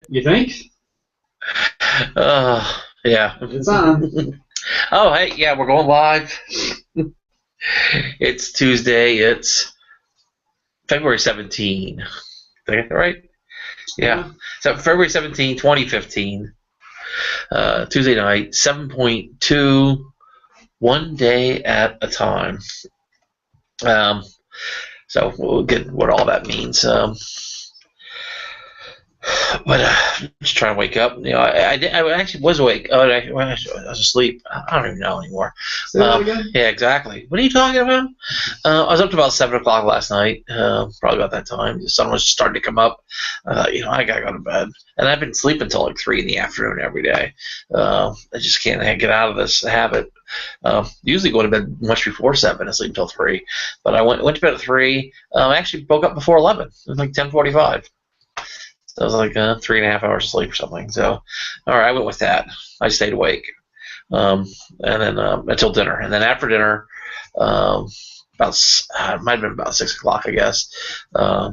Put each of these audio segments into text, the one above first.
You think? Yeah. It's on. Oh, hey, yeah, we're going live. It's Tuesday. It's February 17. Did I get that right? Yeah. Yeah. So February 17, 2015. Tuesday night, 7.2, one day at a time. Um, so we'll get what all that means. But just trying to wake up. I actually was awake. I was asleep. I don't even know anymore. Say that again? Yeah, exactly. What are you talking about? I was up to about 7 o'clock last night. Probably about that time. The sun was starting to come up. I gotta go to bed, and I've been sleeping until like 3 in the afternoon every day. I just can't get out of this habit. Usually go to bed much before 7 and sleep until 3. But I went to bed at 3. I actually woke up before 11. It was like 10:45. So it was like 3.5 hours of sleep or something. So, all right, I went with that. I stayed awake, and then until dinner, and then after dinner, about it might have been about 6 o'clock, I guess. I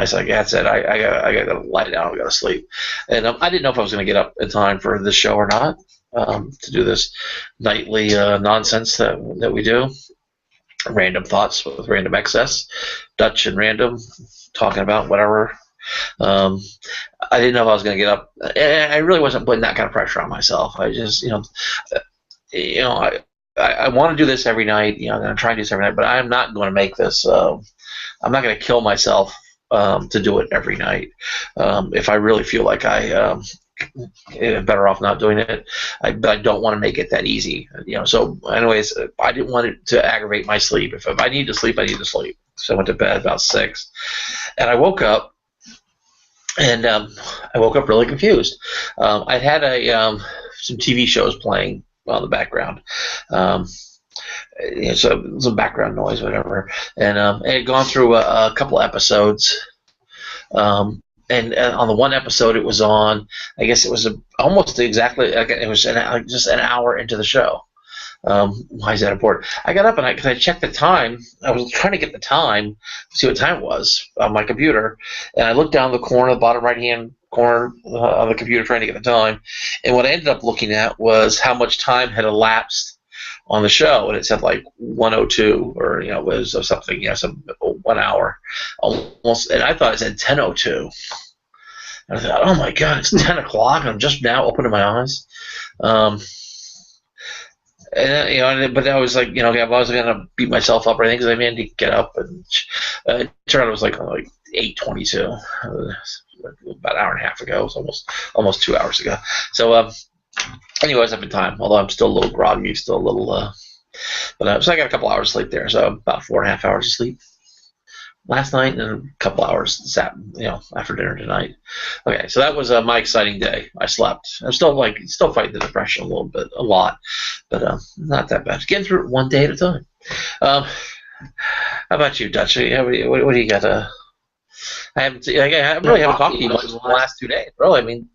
said, like I said, I got to lie down. I got to sleep, and I didn't know if I was going to get up in time for this show or not, to do this nightly nonsense that we do. Random thoughts with random excess, Dutch and random, talking about whatever. Um, I didn't know if I was going to get up. And I really wasn't putting that kind of pressure on myself. I just, you know, I want to do this every night. I'm going to try and do this every night, but I'm not going to make this. I'm not going to kill myself to do it every night. If I really feel like I better off not doing it, but I don't want to make it that easy. So, anyways, I didn't want it to aggravate my sleep. If I need to sleep, I need to sleep. So I went to bed about 6, and I woke up. And I woke up really confused. I had some TV shows playing in the background, so some background noise, whatever. And it had gone through a couple of episodes. And on the one episode, it was on. I guess it was almost exactly. It was just an hour into the show. Why is that important? I got up and I checked the time. I was trying to get the time, see what time it was on my computer, and I looked down the corner, the bottom right-hand corner of the computer, trying to get the time. And what I ended up looking at was how much time had elapsed on the show, and it said like 102, or was or something, some 1 hour almost, and I thought it said 10:02. And I thought, oh my god, it's 10 o'clock, and I'm just now opening my eyes. And, but I was like, I wasn't gonna beat myself up or anything because I had to get up, and it turned out it was like 8:22, about an hour and a half ago. It was almost 2 hours ago. So, anyways, I've been time. Although I'm still a little groggy, still a little, but so I got a couple hours of sleep there. So about 4.5 hours of sleep last night, and a couple hours after dinner tonight. Okay, so that was my exciting day. I slept. I'm still fighting the depression a lot, but not that bad. Getting through it one day at a time. How about you, Dutch? What do you got? I really haven't talked to you much in the last 2 days. Really, I mean,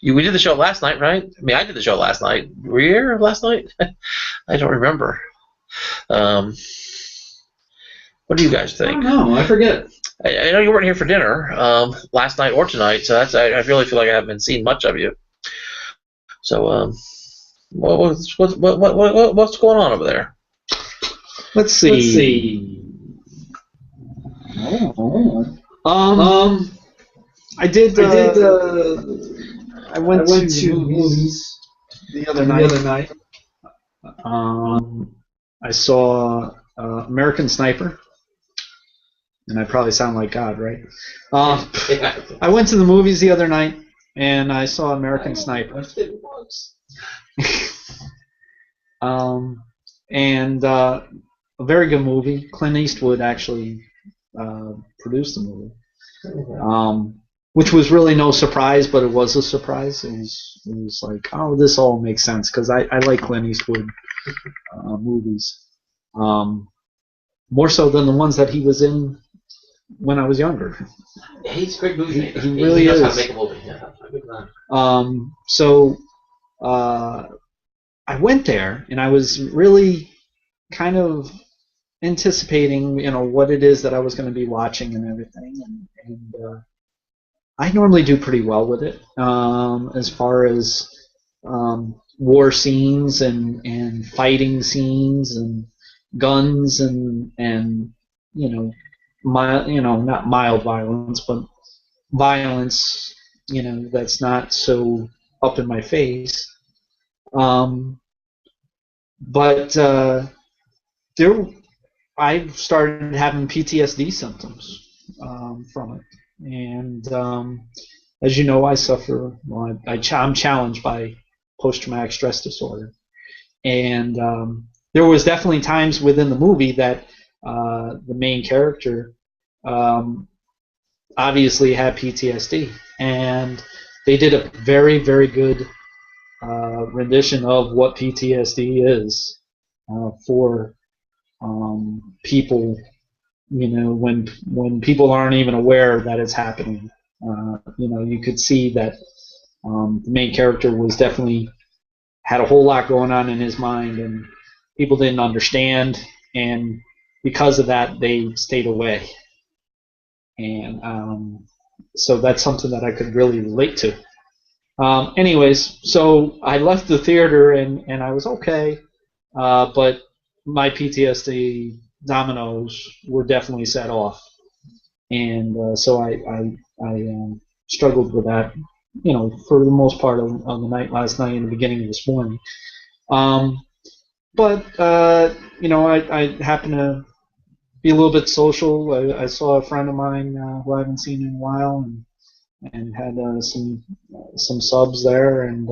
we did the show last night, right? I mean, I did the show last night. Were you here last night? I don't remember. What do you guys think? I don't know. I forget. I know you weren't here for dinner last night or tonight, so I really feel like I haven't been seeing much of you. So, what's going on over there? Let's see. I did. I went to movies the other night. I saw American Sniper, and I probably sound like God, right? I went to the movies the other night, and I saw American Sniper. And a very good movie. Clint Eastwood actually produced the movie, which was really no surprise, but it was a surprise. It was like, oh, this all makes sense, because I like Clint Eastwood movies. More so than the ones that he was in when I was younger. Yeah, he's a great movie. He really is. He knows how to make a movie. Yeah. So I went there, and I was really kind of anticipating, what it is that I was going to be watching and everything. And I normally do pretty well with it, as far as war scenes and fighting scenes and guns and you know not mild violence, but violence, that's not so up in my face. Um, but there, I've started having PTSD symptoms from it, and as you know, I suffer. Well, I'm challenged by post-traumatic stress disorder, and there was definitely times within the movie that the main character obviously had PTSD, and they did a very, very good rendition of what PTSD is for people. When people aren't even aware that it's happening. You could see that the main character was definitely had a whole lot going on in his mind, and people didn't understand, and because of that, they stayed away. And so that's something that I could really relate to. Anyways, so I left the theater and I was okay, but my PTSD dominoes were definitely set off, and so I struggled with that, for the most part of the night last night and the beginning of this morning. Um, but I happen to be a little bit social. I saw a friend of mine who I haven't seen in a while, and had some subs there, and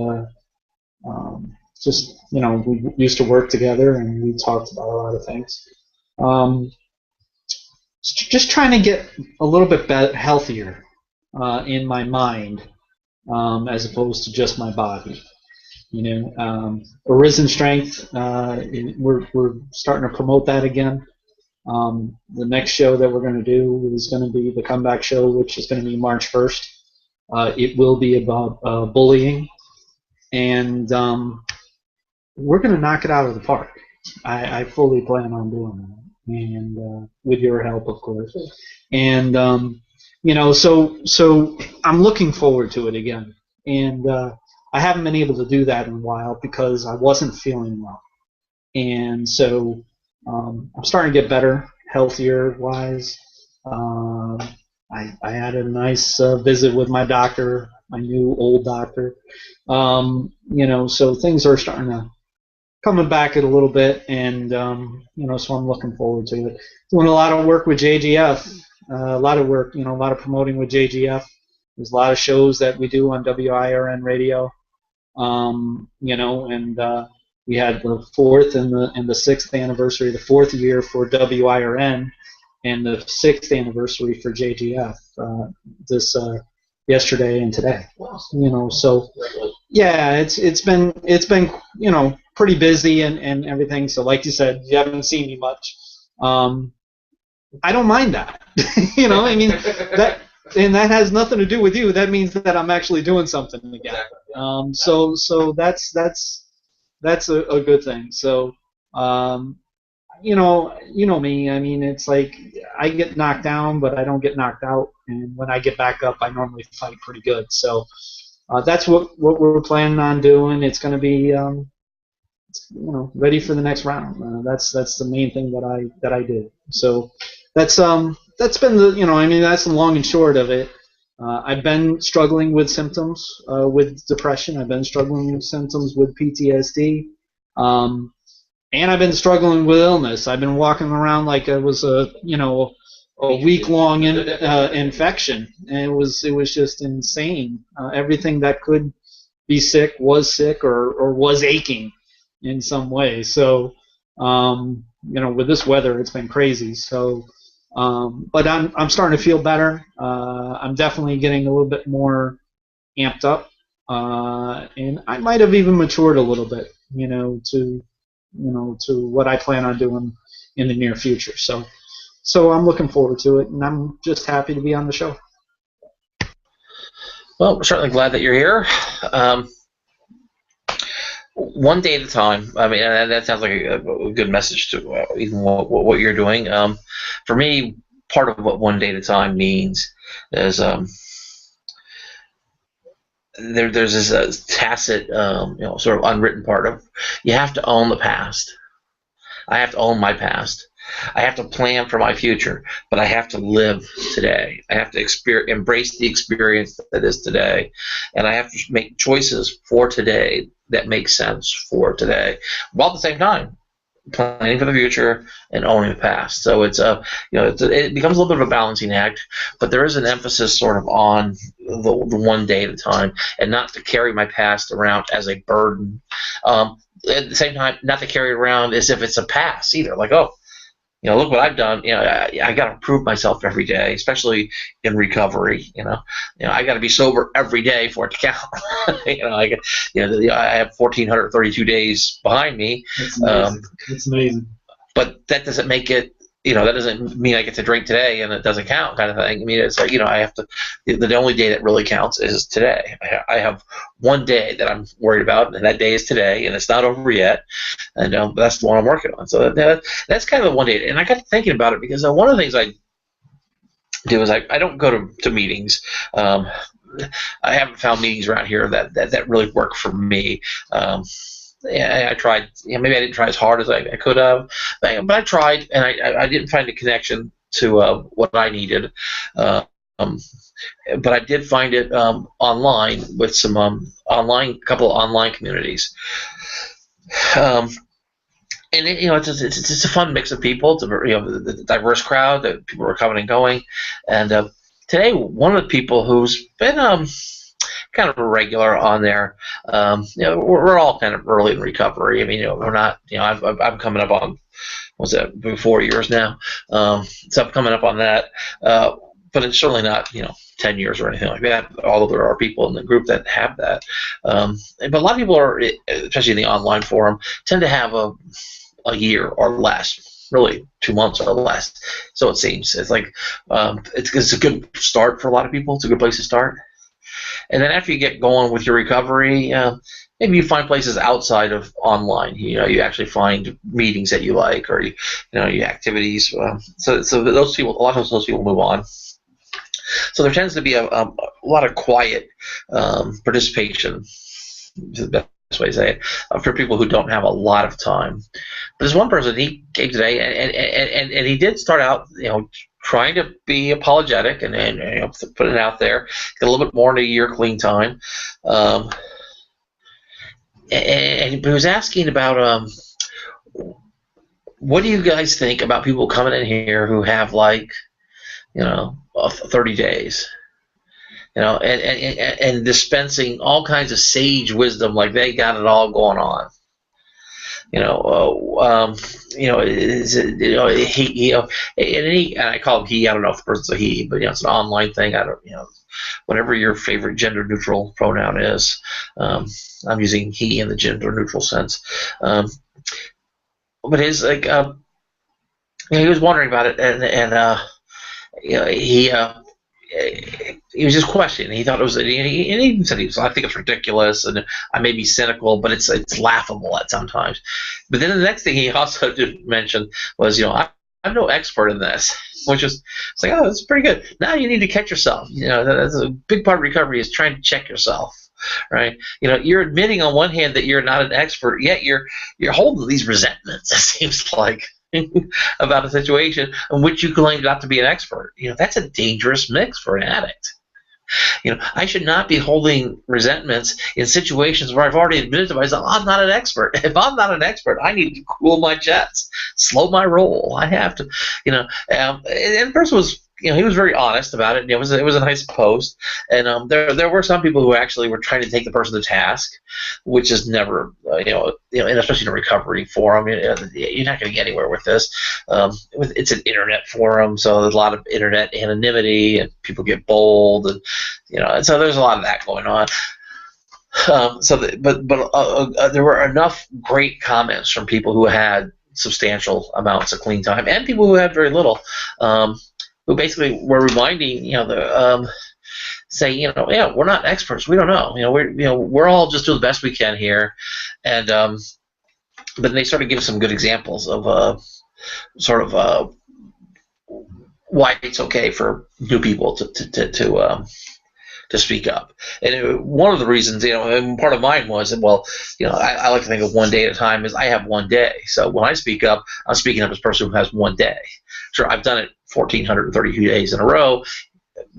just we used to work together, and we talked about a lot of things. Um, just trying to get a little bit healthier in my mind, as opposed to just my body. Arisen Strength, we're starting to promote that again. The next show that we're going to do is going to be the comeback show, which is going to be March 1st. It will be about bullying, and we're going to knock it out of the park. I fully plan on doing that, and with your help, of course. And so I'm looking forward to it again, and I haven't been able to do that in a while because I wasn't feeling well, and so I'm starting to get better, healthier wise. I had a nice visit with my doctor, my new old doctor. So things are starting to coming back a little bit, and so I'm looking forward to it. Doing a lot of work with JGF, a lot of work, a lot of promoting with JGF. There's a lot of shows that we do on WIRN radio, and we had the 4th and the 6th anniversary, the 4th year for WIRN, and the 6th anniversary for JGF this yesterday and today. So yeah, it's been pretty busy and everything. So like you said, you haven't seen me much. I don't mind that. I mean that, and that has nothing to do with you. That means that I'm actually doing something again. So that's a good thing. So you know me. I mean, it's like I get knocked down, but I don't get knocked out. And when I get back up, I normally fight pretty good. So that's what we're planning on doing. It's going to be ready for the next round. That's the main thing that I did. So that's been that's the long and short of it. I've been struggling with symptoms with depression. I've been struggling with symptoms with PTSD. And I've been struggling with illness. I've been walking around like it was a week-long infection, and it was just insane. Everything that could be sick or was aching in some way. So with this weather, it's been crazy. So, but I'm starting to feel better. I'm definitely getting a little bit more amped up, and I might have even matured a little bit, to what I plan on doing in the near future. So I'm looking forward to it, and I'm just happy to be on the show. Well, we're certainly glad that you're here. One day at a time. I mean, that sounds like a good message to even what you're doing. For me, part of what one day at a time means is there's this tacit, sort of unwritten part of you have to own the past. I have to own my past. I have to plan for my future, but I have to live today. I have to embrace the experience that is today, and I have to make choices for today that make sense for today, while at the same time planning for the future and owning the past. So it's it becomes a little bit of a balancing act, but there is an emphasis sort of on the one day at a time, and not to carry my past around as a burden. At the same time, not to carry it around as if it's a past either. Like, oh, look what I've done. I got to prove myself every day, especially in recovery. I got to be sober every day for it to count. I have 1,432 days behind me. It's amazing. It's amazing. But that doesn't make it. That doesn't mean I get to drink today and it doesn't count, kind of thing. I mean, it's like, I have to. The only day that really counts is today. I have one day that I'm worried about, and that day is today, and it's not over yet. And that's the one I'm working on. So that's kind of the one day. And I got thinking about it because one of the things I do is I don't go to meetings. I haven't found meetings around here that really work for me. I tried. Maybe I didn't try as hard as I could have, but I tried, and I didn't find a connection to what I needed. But I did find it online with some couple of online communities. And it's a fun mix of people. It's the diverse crowd that people are coming and going. And today, one of the people who's been kind of a regular on there. We're all kind of early in recovery. I mean, we're not. I'm coming up on what's that? 4 years now. So I'm coming up on that. But it's certainly not 10 years or anything like that. Although there are people in the group that have that. But a lot of people are, especially in the online forum, tend to have a year or less. Really, 2 months or less. So it seems it's like it's a good start for a lot of people. It's a good place to start. And then after you get going with your recovery, maybe you find places outside of online. You actually find meetings that you like, or your activities. So those people, a lot of those people move on. So there tends to be a lot of quiet participation. Is the best way to say it, for people who don't have a lot of time. But there's one person, he came today, and he did start out, trying to be apologetic and put it out there, get a little bit more into your clean time. And he was asking about what do you guys think about people coming in here who have 30 days, and dispensing all kinds of sage wisdom like they got it all going on. And I call him he. I don't know if the person's a he, but it's an online thing. I don't, whatever your favorite gender neutral pronoun is. I'm using he in the gender neutral sense. But his he was wondering about it, and he was just questioning. He thought it was, and he even said I think it's ridiculous, and I may be cynical, but it's laughable at sometimes. But then the next thing he also did mention was, I'm no expert in this, which is, it's like, oh, that's pretty good. Now you need to catch yourself. That's a big part of recovery, is trying to check yourself, right? You're admitting on one hand that you're not an expert, yet you're holding these resentments, it seems like, about a situation in which you claim not to be an expert. That's a dangerous mix for an addict. I should not be holding resentments in situations where I've already admitted to myself I'm not an expert. If I'm not an expert, I need to cool my jets, slow my roll. I have to, and the person was, he was very honest about it. It was a nice post, and there were some people who actually were trying to take the person to task, which is never, and especially in a recovery forum, you're not going to get anywhere with this. It's an internet forum, so there's a lot of internet anonymity, and people get bold, and and so there's a lot of that going on. But there were enough great comments from people who had substantial amounts of clean time, and people who had very little. Who basically were reminding, saying, yeah, we're not experts, we don't know, we're all just doing the best we can here, and but they started giving some good examples of why it's okay for new people to to speak up. And one of the reasons, and part of mine was, well, I like to think of one day at a time is I have one day. So when I speak up, I'm speaking up as a person who has one day. Sure, I've done it 1,432 days in a row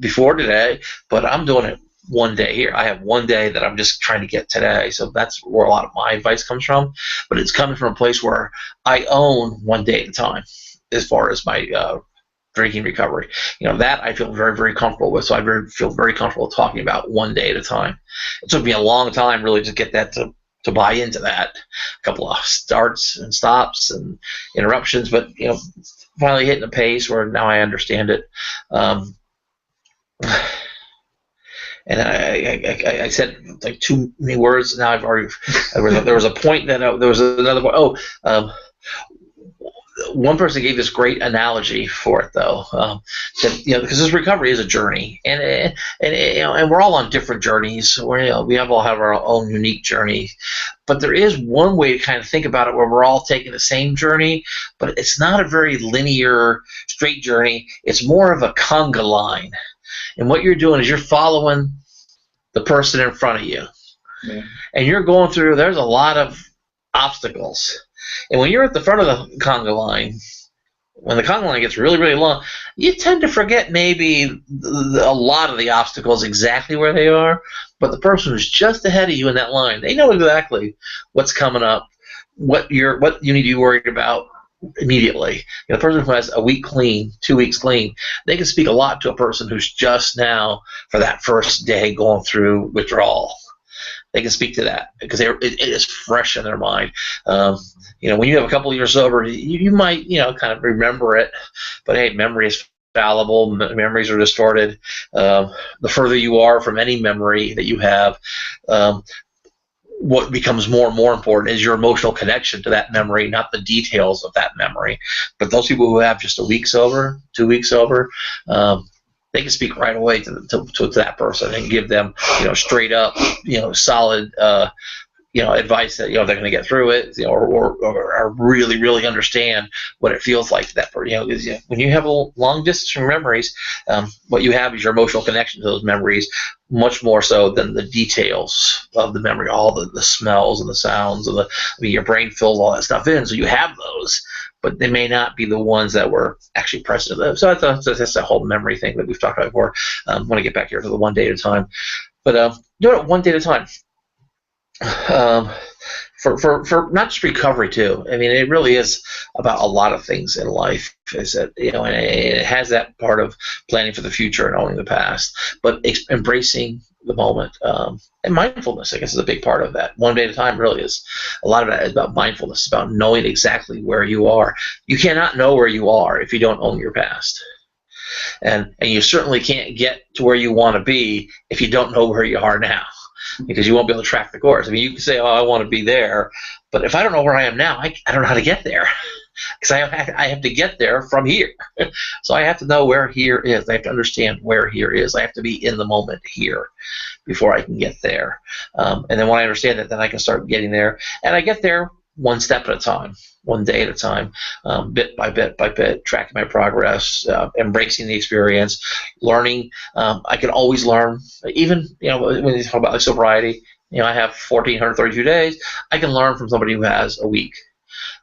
before today, but I'm doing it one day here. I have one day that I'm just trying to get today. So that's where a lot of my advice comes from. But it's coming from a place where I own one day at a time as far as my drinking recovery. That I feel very, very comfortable with. So I feel very comfortable talking about one day at a time. It took me a long time really to get that to buy into that. A couple of starts and stops and interruptions, but finally hitting a pace where now I understand it. And I said like too many words. Now I've already. There was a point that there was another point. One person gave this great analogy for it though. That because this recovery is a journey, and we're all on different journeys. We all have our own unique journey, but there is one way to kind of think about it where we're all taking the same journey, but it's not a very linear, straight journey. It's more of a conga line. And what you're doing is you're following the person in front of you. Yeah. And you're going through, there's a lot of obstacles. And when you're at the front of the conga line, when the conga line gets really, really long, you tend to forget maybe a lot of the obstacles exactly where they are. But the person who's just ahead of you in that line, they know exactly what's coming up, what you need to be worried about immediately. The person who has a week clean, 2 weeks clean, they can speak a lot to a person who's just now for that first day going through withdrawal. They can speak to that because it is fresh in their mind. When you have a couple of years sober, you might kind of remember it, but hey, memory is fallible. Memories are distorted. The further you are from any memory that you have, what becomes more and more important is your emotional connection to that memory, not the details of that memory. But those people who have just a week sober, 2 weeks sober, they can speak right away to that person and give them, straight up, solid, advice that they're going to get through it, or really, really understand what it feels like that. Because when you have a long distance from memories, what you have is your emotional connection to those memories, much more so than the details of the memory, all the smells and the sounds, and your brain fills all that stuff in, so you have those, but they may not be the ones that were actually present. So that's a whole memory thing that we've talked about before. I want to get back here to the one day at a time, but do it one day at a time. For not just recovery too. I mean, it really is about a lot of things in life. Is that and it has that part of planning for the future and owning the past, but embracing the moment and mindfulness. I guess is a big part of that. One day at a time really is. A lot of that is about mindfulness. It's about knowing exactly where you are. You cannot know where you are if you don't own your past. And you certainly can't get to where you want to be if you don't know where you are now. Because you won't be able to track the course. I mean, you can say, "Oh, I want to be there," but if I don't know where I am now, I don't know how to get there. Because I have to get there from here. So I have to know where here is. I have to understand where here is. I have to be in the moment here before I can get there. And then when I understand that, then I can start getting there. And I get there one step at a time, one day at a time, bit by bit, tracking my progress, embracing the experience, learning. I can always learn, even when you talk about sobriety. I have 1,432 days. I can learn from somebody who has a week.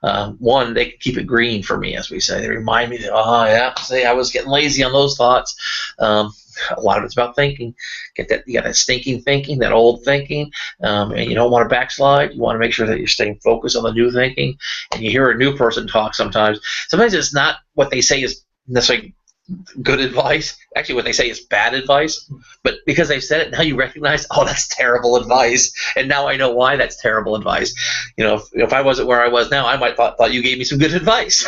One, they keep it green for me, as we say. They remind me that, I was getting lazy on those thoughts. A lot of it's about thinking. You got that stinking thinking, that old thinking, and you don't want to backslide. You want to make sure that you're staying focused on the new thinking. And you hear a new person talk sometimes. Sometimes it's not what they say is necessarily good advice. Actually, what they say is bad advice. But because they said it, now you recognize, that's terrible advice. And now I know why that's terrible advice. If I wasn't where I was now, I might thought you gave me some good advice.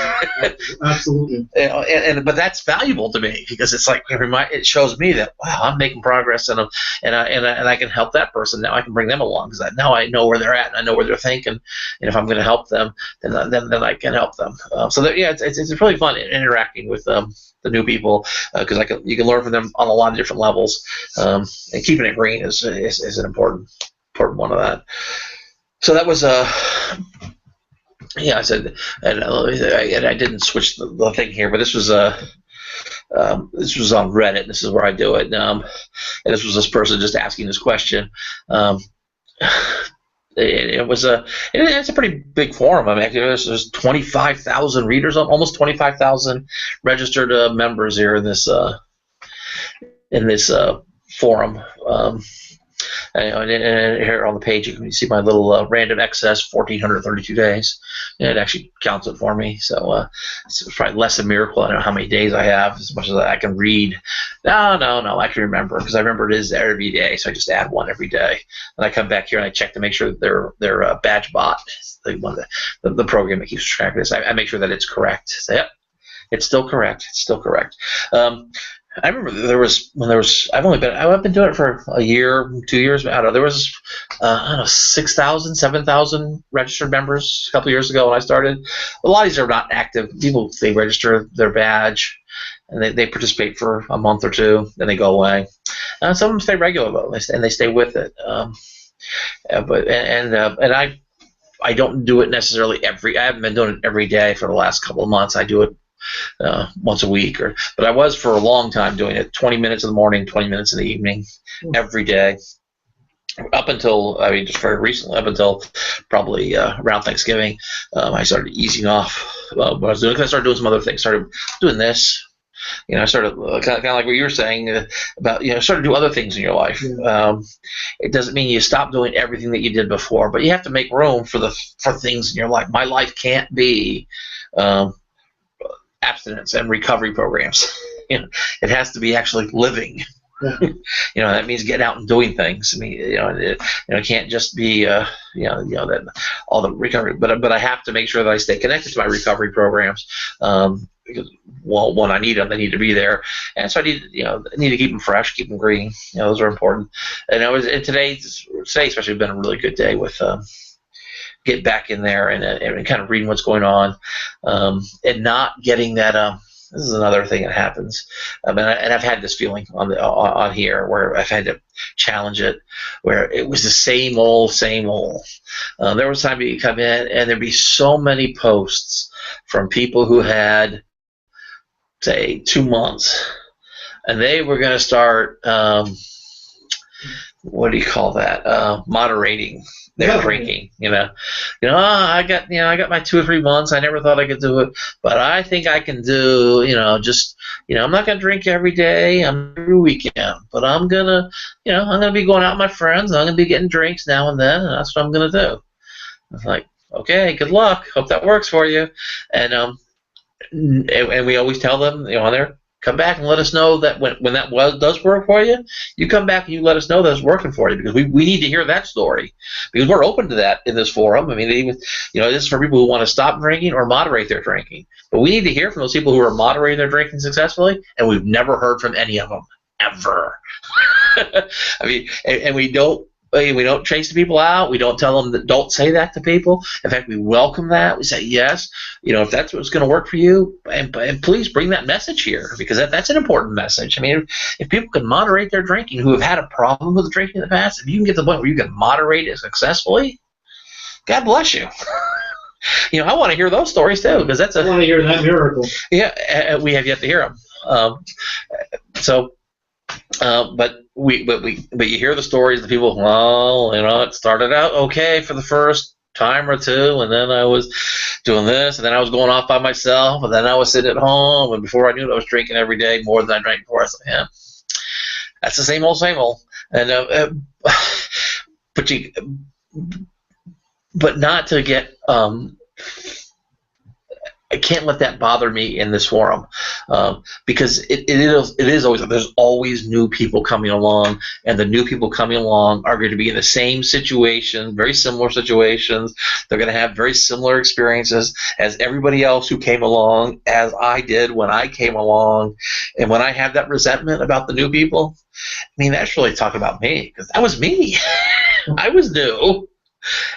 Absolutely. But that's valuable to me because it's like it shows me that I'm making progress and I can help that person now. I can bring them along because now I know where they're at and I know where they're thinking. And if I'm going to help them, then I can help them. It's really fun interacting with the new people because you can learn from them on a lot of different levels, and keeping it green is an important one of that. So that was I said, and I didn't switch the thing here, but this was this was on Reddit. This is where I do it. And this was this person just asking this question. It's a pretty big forum. I mean, there's 25,000 readers, almost 25,000 registered members here in this forum. And here on the page, you can see my little random excess, 1,432 days. And it actually counts it for me. So it's probably less a miracle. I don't know how many days I have, as much as I can read. No, I can remember, because I remember it is there every day. So I just add one every day. And I come back here and I check to make sure that their badge bot, the program that keeps track of this, I make sure that it's correct. So, yep, it's still correct. It's still correct. I remember I've been doing it for a year, 2 years. I don't know. There was, 6,000, 7,000 registered members a couple years ago when I started. A lot of these are not active. People, they register their badge and they participate for a month or two, then they go away. Some of them stay regular though, and they stay with it. I don't do it necessarily I haven't been doing it every day for the last couple of months. I do it once a week, but I was for a long time doing it 20 minutes in the morning, 20 minutes in the evening, every day, up until, just very recently, up until probably around Thanksgiving. I started easing off what I was doing, because I started doing some other things. Started doing this. I started kind of like what you were saying about, started to do other things in your life. Yeah. It doesn't mean you stop doing everything that you did before, but you have to make room for things in your life. My life can't be abstinence and recovery programs. It has to be actually living. Yeah. That means getting out and doing things. I mean, it can't just be that all the recovery, but I have to make sure that I stay connected to my recovery programs, because when I need them, they need to be there, and so I need to keep them fresh, keep them green. Those are important. And today especially, been a really good day with get back in there and kind of reading what's going on, and not getting that. This is another thing that happens, and I've had this feeling on here where I've had to challenge it, where it was the same old. There was time you come in and there'd be so many posts from people who had, say, 2 months, and they were going to start. What do you call that? Moderating their drinking. I got my 2 or 3 months. I never thought I could do it, but I think I can do. I'm not gonna drink every day, every weekend, but I'm gonna be going out with my friends. And I'm gonna be getting drinks now and then, and that's what I'm gonna do. I was like, okay, good luck. Hope that works for you. And we always tell them, on there, come back and let us know that when that does work for you, you come back and you let us know that it's working for you, because we need to hear that story, because we're open to that in this forum. I mean, this is for people who want to stop drinking or moderate their drinking, but we need to hear from those people who are moderating their drinking successfully, and we've never heard from any of them ever. I mean, and we don't chase the people out. We don't tell them that. Don't say that to people. In fact, we welcome that. We say, yes, if that's what's going to work for you, and please bring that message here, because that's an important message. I mean, if people can moderate their drinking, who have had a problem with drinking in the past, if you can get to the point where you can moderate it successfully, God bless you. I want to hear those stories too, because I want to hear that miracle. Yeah, we have yet to hear them. But you hear the stories of the people. Well, it started out okay for the first time or two, and then I was doing this, and then I was going off by myself, and then I was sitting at home, and before I knew it, I was drinking every day, more than I drank before. I said, yeah, that's the same old. And but not to get. I can't let that bother me in this forum, because it is always, there's always new people coming along, and the new people coming along are going to be in the same situation, very similar situations. They're going to have very similar experiences as everybody else who came along, as I did when I came along. And when I have that resentment about the new people, I mean, that's really talking about me, because that was me. I was new.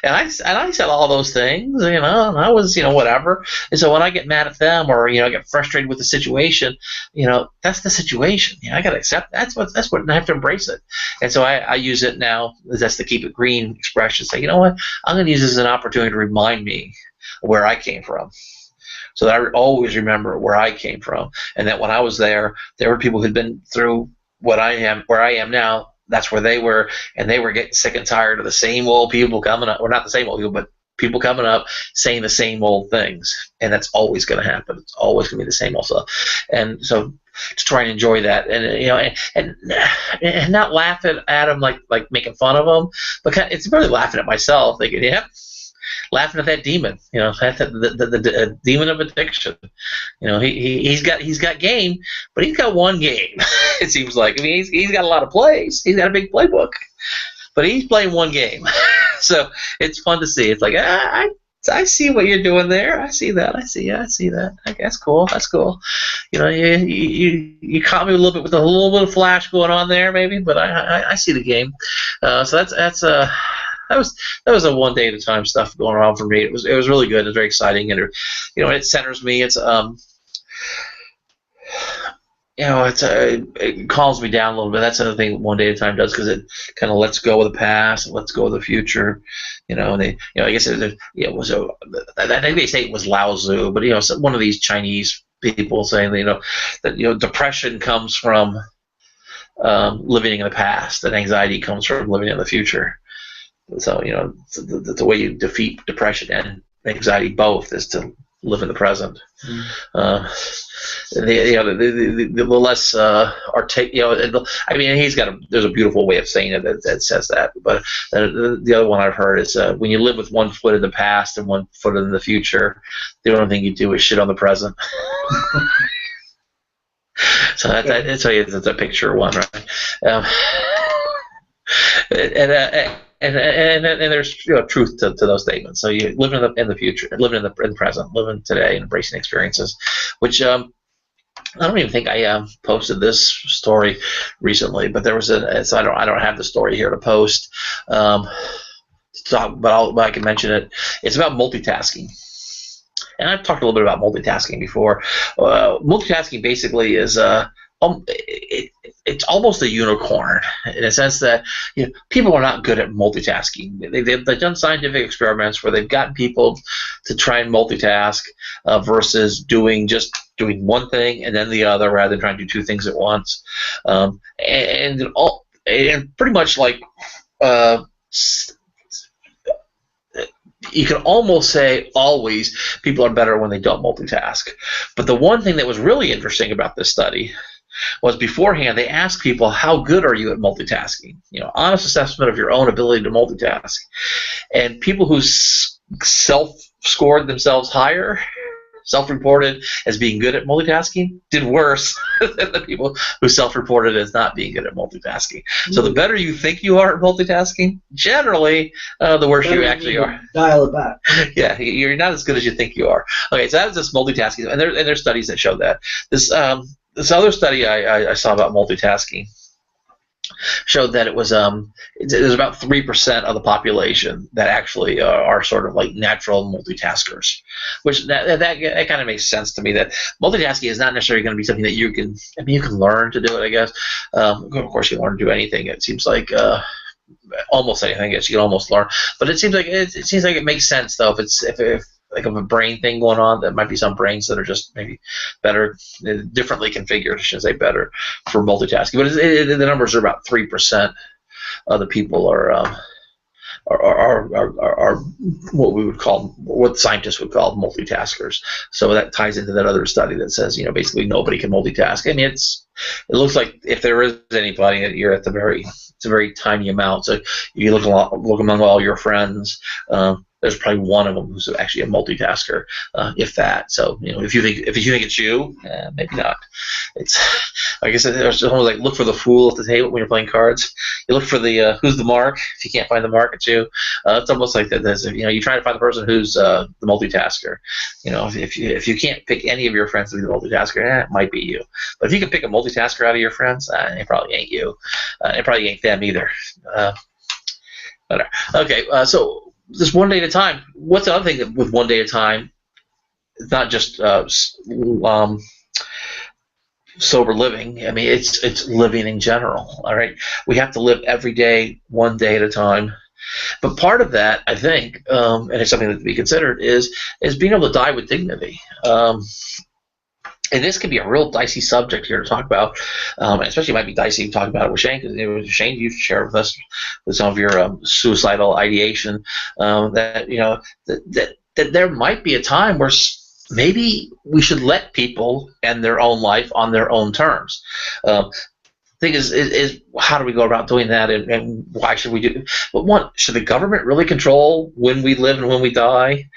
And I said all those things, and I was, whatever. And so when I get mad at them, or get frustrated with the situation, that's the situation. I got to accept that's what I have to embrace it. And so I use it now. That's the keep it green expression. Say, you know what? I'm going to use this as an opportunity to remind me where I came from, so that I always remember where I came from, and that when I was there were people who'd been through where I am now. That's where they were, and they were getting sick and tired of the same old people coming up, or not the same old people, but people coming up saying the same old things, and that's always going to happen. It's always going to be the same old stuff, and so to try and enjoy that, and and not laugh at them like making fun of them, but it's really laughing at myself, thinking, yeah, laughing at that demon, the demon of addiction. He's got game, but he's got one game. It seems like. I mean, he's got a lot of plays. He's got a big playbook, but he's playing one game. So it's fun to see. It's like I see what you're doing there. I see that. I see that. That's cool. That's cool. You caught me a little bit with a little bit of flash going on there, maybe, but I see the game. So that was a one day at a time stuff going on for me. It was really good. It was very exciting, and it centers me. It's it calms me down a little bit. That's another thing one day at a time does, because it kind of lets go of the past, lets go of the future. I guess I think they say it was Lao Tzu, but one of these Chinese people saying that depression comes from living in the past, and anxiety comes from living in the future. So the way you defeat depression and anxiety both is to live in the present. The less I mean, there's a beautiful way of saying it that says that, but the other one I've heard is when you live with one foot in the past and one foot in the future, the only thing you do is shit on the present. So that's a picture one, right? And there's truth to those statements. So you live in the future, living in the present, living today, and embracing experiences, which I don't even think I posted this story recently, but there was so I don't have the story here to post, but I can mention it. It's about multitasking. And I've talked a little bit about multitasking before. Multitasking basically is it's almost a unicorn in a sense that people are not good at multitasking. They've done scientific experiments where they've gotten people to try and multitask versus doing one thing and then the other, rather than trying to do two things at once. And pretty much like you can almost say always people are better when they don't multitask. But the one thing that was really interesting about this study was beforehand they asked people, how good are you at multitasking? Honest assessment of your own ability to multitask. And people who self-scored themselves higher, self-reported as being good at multitasking, did worse than the people who self-reported as not being good at multitasking. So the better you think you are at multitasking, generally, the worse you actually are. Dial it back. Yeah, you're not as good as you think you are. Okay, so that was this multitasking, and there's studies that show that. This other study I saw about multitasking showed that it was about 3% of the population that actually are sort of like natural multitaskers, which that kind of makes sense to me. That multitasking is not necessarily going to be something that you can learn to do it, I guess. Of course, you can learn to do anything. It seems like almost anything. I guess you can almost learn, but it seems like it makes sense though if like of a brain thing going on. There might be some brains that are just maybe better, differently configured, I should say, better for multitasking. But the numbers are about 3% of the people are what scientists would call multitaskers. So that ties into that other study that says basically nobody can multitask. I mean, it looks like if there is anybody, you're at it's a very tiny amount. So if you look among all your friends, there's probably one of them who's actually a multitasker, if that. So if you think it's you, maybe not. It's like I said, there's almost like look for the fool at the table when you're playing cards. You look for the who's the mark. If you can't find the mark, it's you. It's almost like that. You try to find the person who's the multitasker. If you can't pick any of your friends to be the multitasker, it might be you. But if you can pick a multitasker out of your friends, it probably ain't you. It probably ain't them either. Okay, so just one day at a time. What's the other thing with one day at a time? It's not just sober living. I mean, it's living in general. All right, we have to live every day, one day at a time. But part of that, I think, and it's something that to be considered, is being able to die with dignity. And this can be a real dicey subject here to talk about, and especially it might be dicey to talk about it with Shane, because Shane, you shared with us with some of your suicidal ideation that that there might be a time where maybe we should let people end their own life on their own terms. Thing is how do we go about doing that, and why should we do it? But one, should the government really control when we live and when we die?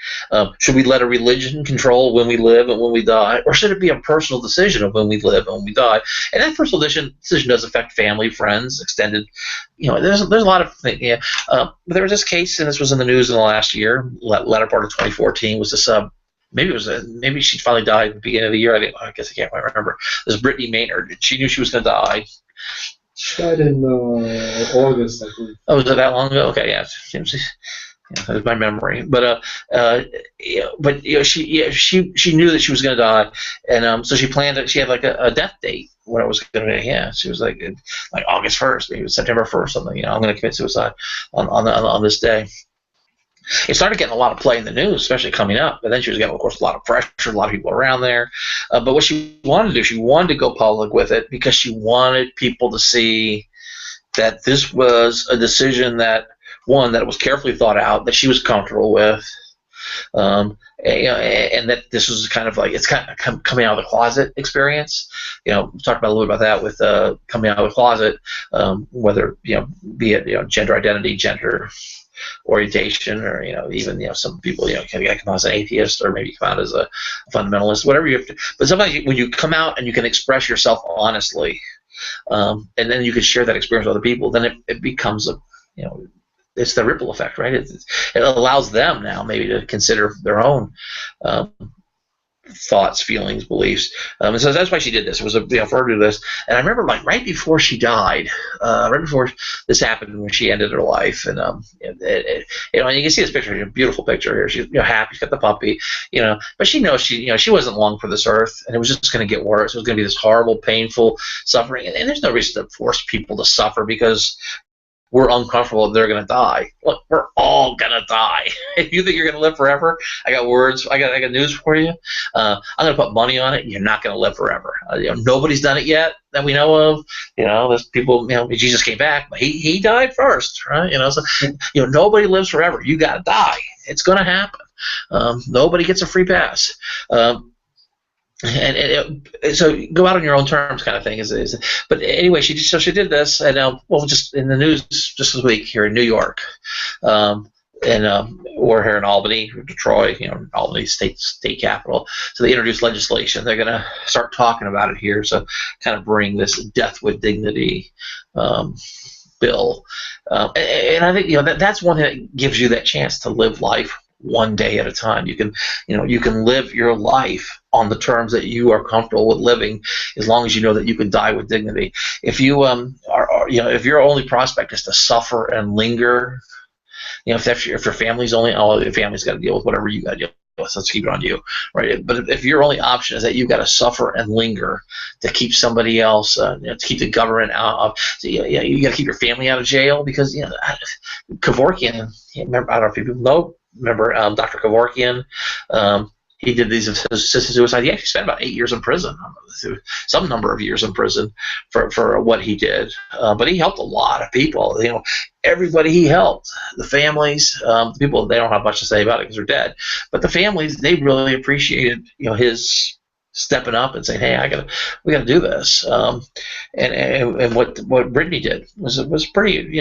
Should we let a religion control when we live and when we die? Or should it be a personal decision of when we live and when we die? And that personal decision does affect family, friends, extended, there's a lot of things. Yeah. But there was this case, and this was in the news in the last year, latter part of 2014, was this maybe she finally died at the beginning of the year. I guess I can't quite remember. This Brittany Maynard. She knew she was going to die. She died in August, I believe. Oh, was it that long ago? Okay, yeah. That's my memory. But she knew that she was going to die, and so she planned it. She had like a death date when it was going to be. Yeah, she was like August 1st, maybe it was September 1st, something. I'm going to commit suicide on this day. It started getting a lot of play in the news, especially coming up. But then she was getting, of course, a lot of pressure, a lot of people around there. But what she wanted to do, she wanted to go public with it because she wanted people to see that this was a decision that was carefully thought out, that she was comfortable with, and that this was kind of like, it's kind of coming out of the closet experience. We talked about a little bit about that with coming out of the closet, whether be it gender identity, gender orientation, or even some people can come out as an atheist, or maybe come out as a fundamentalist, whatever you have to. But sometimes when you come out and you can express yourself honestly, and then you can share that experience with other people, then it becomes it's the ripple effect, right? It allows them now maybe to consider their own thoughts, feelings, beliefs, and so that's why she did this. It was for her to do this. And I remember right before she died, right before this happened, when she ended her life, and and you can see this picture, a beautiful picture here. She's happy, she's got the puppy, but she knows she wasn't long for this earth, and it was just going to get worse. It was going to be this horrible, painful suffering, and there's no reason to force people to suffer because we're uncomfortable and they're going to die. Look, we're all going to die. If you think you're going to live forever, I got news for you. I'm going to put money on it. You're not going to live forever. Nobody's done it yet that we know of. There's people, Jesus came back, but he died first, right? So, nobody lives forever. You got to die. It's going to happen. Nobody gets a free pass. So go out on your own terms, kind of thing. But anyway, she did this, and just in the news just this week here in New York, and we're here in Albany, Detroit, Albany state capital. So they introduced legislation. They're going to start talking about it here. So kind of bring this death with dignity bill, and I think that's one thing that gives you that chance to live life one day at a time. You can live your life on the terms that you are comfortable with living, as long as you know that you can die with dignity. If you if your only prospect is to suffer and linger, if your family's your family's got to deal with whatever you got to deal with. Let's keep it on you, right? But if your only option is that you've got to suffer and linger to keep somebody else, to keep the government out of, you got to keep your family out of jail, because Kevorkian, I don't know if people know. Remember Dr. Kevorkian? He did these assisted suicide. He actually spent about 8 years in prison, some number of years in prison for what he did. But he helped a lot of people. Everybody he helped, the families, the people, they don't have much to say about it because they're dead. But the families, they really appreciated his stepping up and saying, "Hey, we got to do this." And what Brittany did was pretty,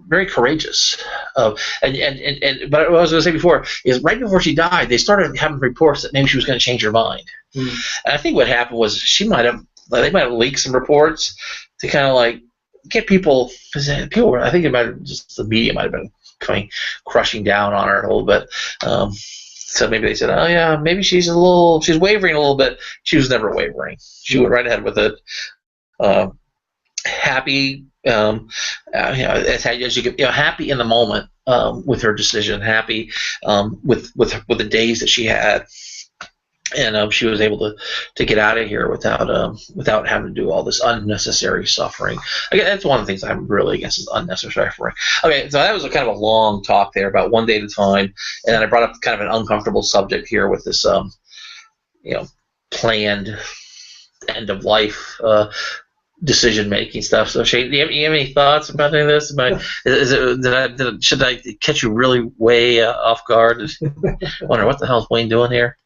very courageous. But what I was going to say before is, right before she died, they started having reports that maybe she was going to change her mind. And I think what happened was they might have leaked some reports to kind of get people, because people were, I think the media might have been crushing down on her a little bit. So maybe they said, "Oh yeah, maybe she's wavering a little bit." She was never wavering. She went right ahead with it. Happy, as you get, happy in the moment with her decision. Happy with the days that she had. and she was able to get out of here without having to do all this unnecessary suffering. Again, that's one of the things I'm really against is unnecessary suffering. Okay, so that was a kind of a long talk there about one day at a time, and then I brought up kind of an uncomfortable subject here with this planned end of life decision making stuff. So Shane, do you have any thoughts about any of this? Should I catch you really way off guard? Wonder what the hell is Wayne doing here?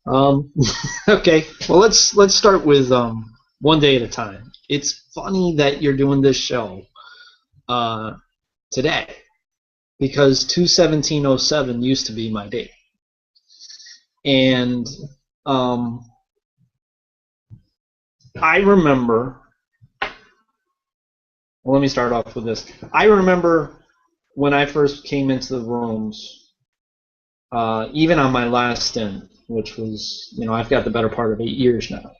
Okay. Well, let's start with one day at a time. It's funny that you're doing this show today because 2/17/07 used to be my date, and I remember. Well, let me start off with this. I remember when I first came into the rooms. Even on my last stint, which was, I've got the better part of 8 years now,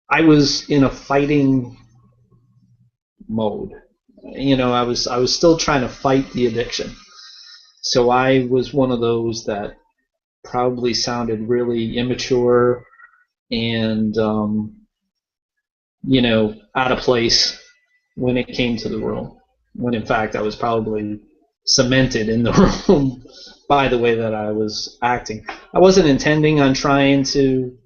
I was in a fighting mode. I was still trying to fight the addiction. So I was one of those that probably sounded really immature and, out of place when it came to the room. When in fact I was probably cemented in the room by the way that I was acting. I wasn't intending on trying to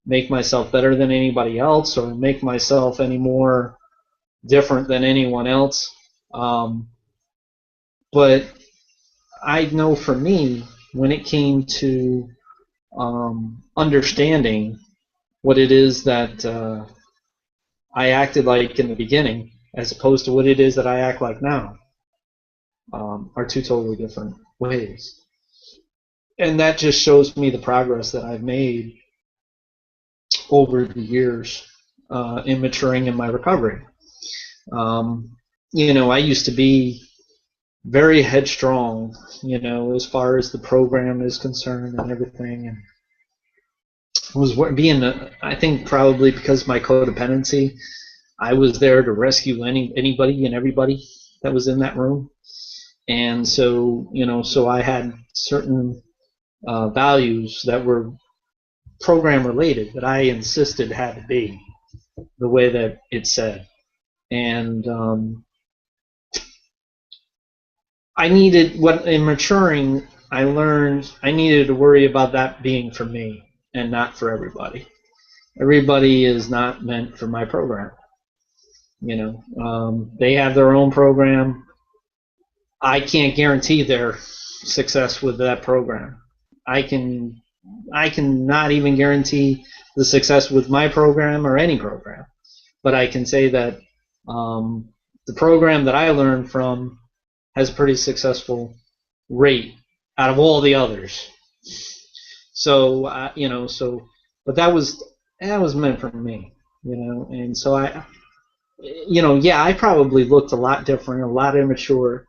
make myself better than anybody else or make myself any more different than anyone else. But I know for me, when it came to understanding what it is that I acted like in the beginning as opposed to what it is that I act like now, are two totally different ways. And that just shows me the progress that I've made over the years in maturing in my recovery. I used to be very headstrong, as far as the program is concerned and everything. And was being, I think probably because of my codependency, I was there to rescue anybody and everybody that was in that room. And so, so I had certain values that were program related that I insisted had to be the way that it said. And I needed, in maturing, I learned I needed to worry about that being for me and not for everybody. Everybody is not meant for my program. They have their own program. I can't guarantee their success with that program. I can not even guarantee the success with my program or any program. But I can say that the program that I learned from has a pretty successful rate out of all the others. So but that was meant for me, and so I probably looked a lot different, a lot immature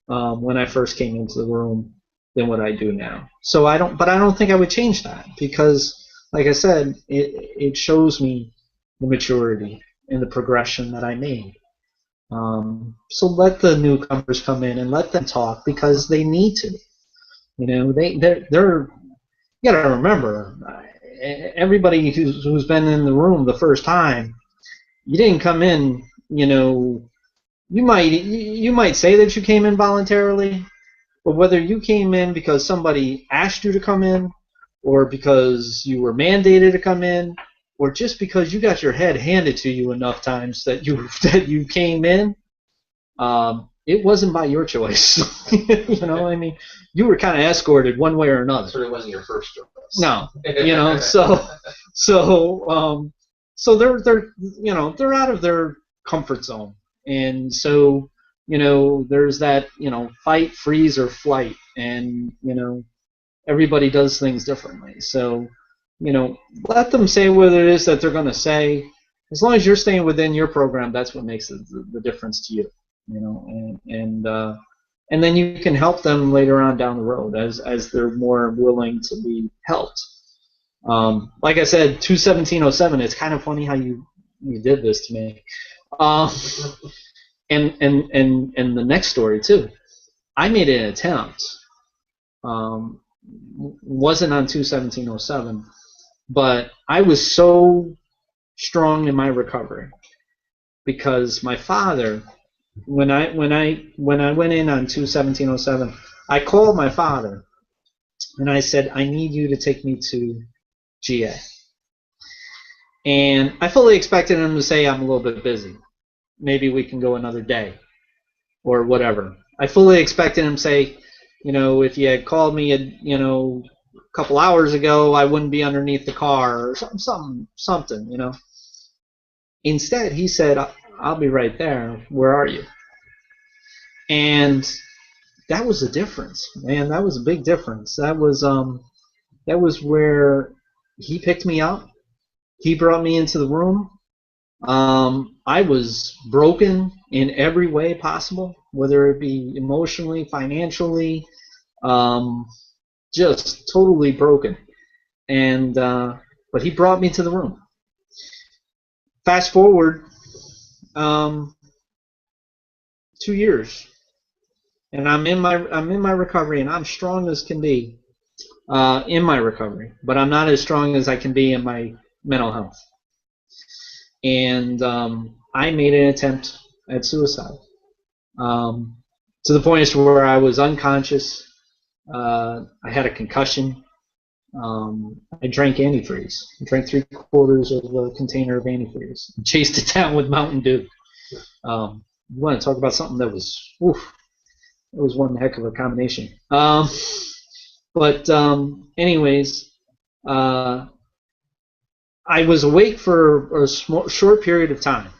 when I first came into the room than what I do now. So I don't think I would change that because, like I said, it shows me the maturity and the progression that I made. So let the newcomers come in and let them talk because they need to. They're you gotta remember, everybody who's been in the room the first time, you didn't come in. You might say that you came in voluntarily, but whether you came in because somebody asked you to come in, or because you were mandated to come in, or just because you got your head handed to you enough times that you came in, it wasn't by your choice. You were kind of escorted one way or another. So it wasn't your first choice. No, so they're out of their comfort zone, and so there's that fight, freeze, or flight, and everybody does things differently. So let them say what it is that they're going to say. As long as you're staying within your program, that's what makes the difference to you. And then you can help them later on down the road as they're more willing to be helped. Like I said, 2/17/07. It's kind of funny how you did this to me. And the next story too. I made an attempt wasn't on 2/17/07, but I was so strong in my recovery because my father, when I went in on 2/17/07, I called my father and I said, I need you to take me to GA. And I fully expected him to say, I'm a little bit busy. Maybe we can go another day or whatever. I fully expected him to say, if you had called me, a couple hours ago, I wouldn't be underneath the car or something. Instead, he said, I'll be right there. Where are you? And that was a difference, man. That was a big difference. That was where he picked me up. He brought me into the room. I was broken in every way possible, whether it be emotionally, financially, just totally broken. And but he brought me to the room. Fast forward 2 years, and I'm in my recovery, and I'm strong as can be in my recovery, but I'm not as strong as I can be in my mental health. And I made an attempt at suicide to the point where I was unconscious. I had a concussion. I drank antifreeze. I drank 3/4 of a container of antifreeze. Chased it down with Mountain Dew. You want to talk about something that was, it was one heck of a combination. But anyways, I was awake for a short period of time.